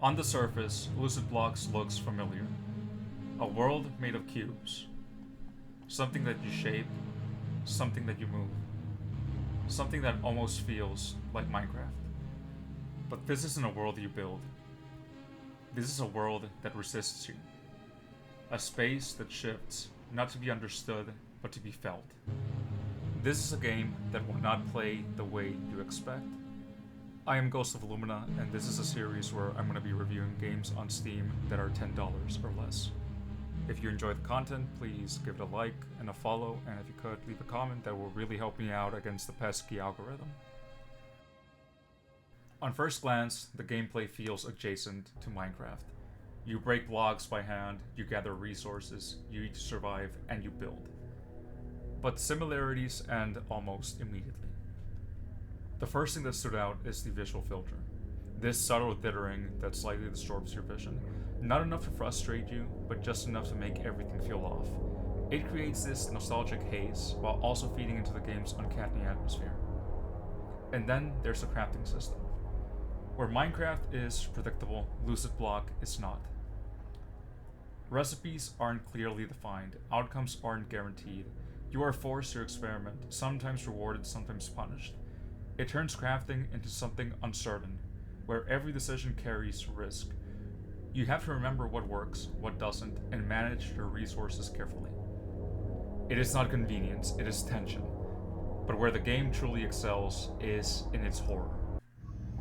On the surface, Lucid Blocks looks familiar. A world made of cubes. Something that you shape, something that you move. Something that almost feels like Minecraft. But this isn't a world you build. This is a world that resists you. A space that shifts, not to be understood, but to be felt. This is a game that will not play the way you expect. I am Ghost of Illumina, and this is a series where I'm going to be reviewing games on Steam that are $10 or less. If you enjoy the content, please give it a like and a follow, and if you could, leave a comment. That will really help me out against the pesky algorithm. On first glance, the gameplay feels adjacent to Minecraft. You break blocks by hand, you gather resources, you eat to survive, and you build. But similarities end almost immediately. The first thing that stood out is the visual filter. This subtle dithering that slightly distorts your vision. Not enough to frustrate you, but just enough to make everything feel off. It creates this nostalgic haze, while also feeding into the game's uncanny atmosphere. And then there's the crafting system. Where Minecraft is predictable, Lucid Block is not. Recipes aren't clearly defined, outcomes aren't guaranteed. You are forced to experiment, sometimes rewarded, sometimes punished. It turns crafting into something uncertain, where every decision carries risk. You have to remember what works, what doesn't, and manage your resources carefully. It is not convenience, it is tension. But where the game truly excels is in its horror.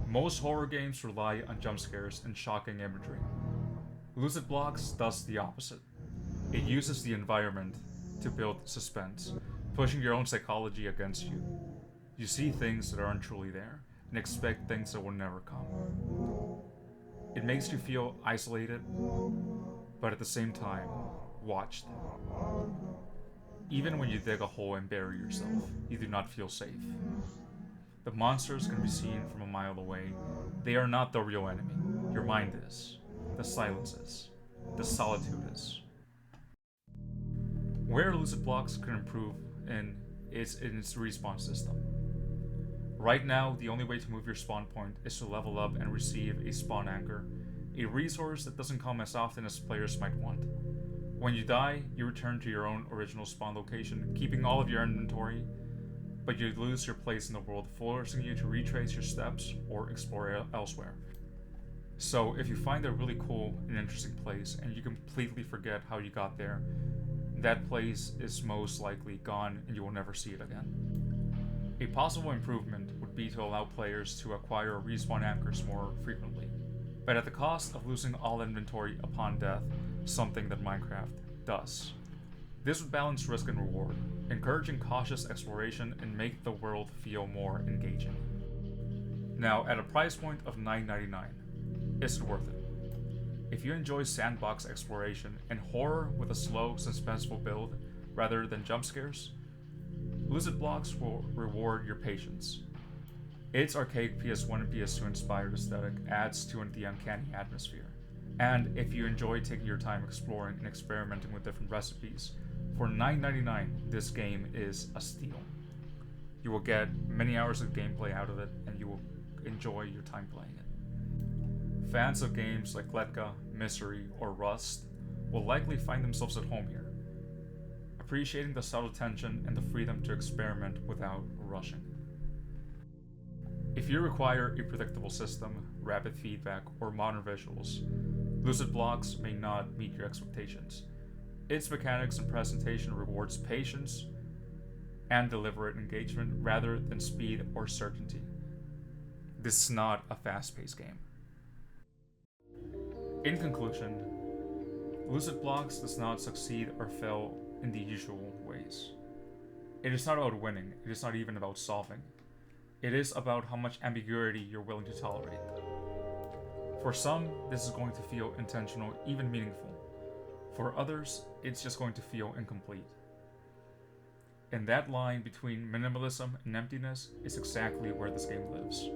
Most horror games rely on jump scares and shocking imagery. Lucid Blocks does the opposite. It uses the environment to build suspense, pushing your own psychology against you. You see things that aren't truly there, and expect things that will never come. It makes you feel isolated, but at the same time, watched. Even when you dig a hole and bury yourself, you do not feel safe. The monsters can be seen from a mile away. They are not the real enemy. Your mind is. The silence is. The solitude is. Where Lucid Blocks can improve is in its respawn system. Right now, the only way to move your spawn point is to level up and receive a spawn anchor, a resource that doesn't come as often as players might want. When you die, you return to your own original spawn location, keeping all of your inventory, but you lose your place in the world, forcing you to retrace your steps or explore elsewhere. So if you find a really cool and interesting place and you completely forget how you got there, that place is most likely gone and you will never see it again. A possible improvement would be to allow players to acquire respawn anchors more frequently, but at the cost of losing all inventory upon death, something that Minecraft does. This would balance risk and reward, encouraging cautious exploration and make the world feel more engaging. Now, at a price point of $9.99, is it worth it? If you enjoy sandbox exploration and horror with a slow, suspenseful build rather than jump scares, Lucid Blocks will reward your patience. Its archaic PS1 and PS2 inspired aesthetic adds to the uncanny atmosphere. And if you enjoy taking your time exploring and experimenting with different recipes, for $9.99, this game is a steal. You will get many hours of gameplay out of it, and you will enjoy your time playing it. Fans of games like Letka, Misery, or Rust will likely find themselves at home here, appreciating the subtle tension and the freedom to experiment without rushing. If you require a predictable system, rapid feedback, or modern visuals, Lucid Blocks may not meet your expectations. Its mechanics and presentation rewards patience and deliberate engagement rather than speed or certainty. This is not a fast-paced game. In conclusion, Lucid Blocks does not succeed or fail in the usual ways. It is not about winning, it is not even about solving. It is about how much ambiguity you're willing to tolerate. For some, this is going to feel intentional, even meaningful. For others, it's just going to feel incomplete. And that line between minimalism and emptiness is exactly where this game lives.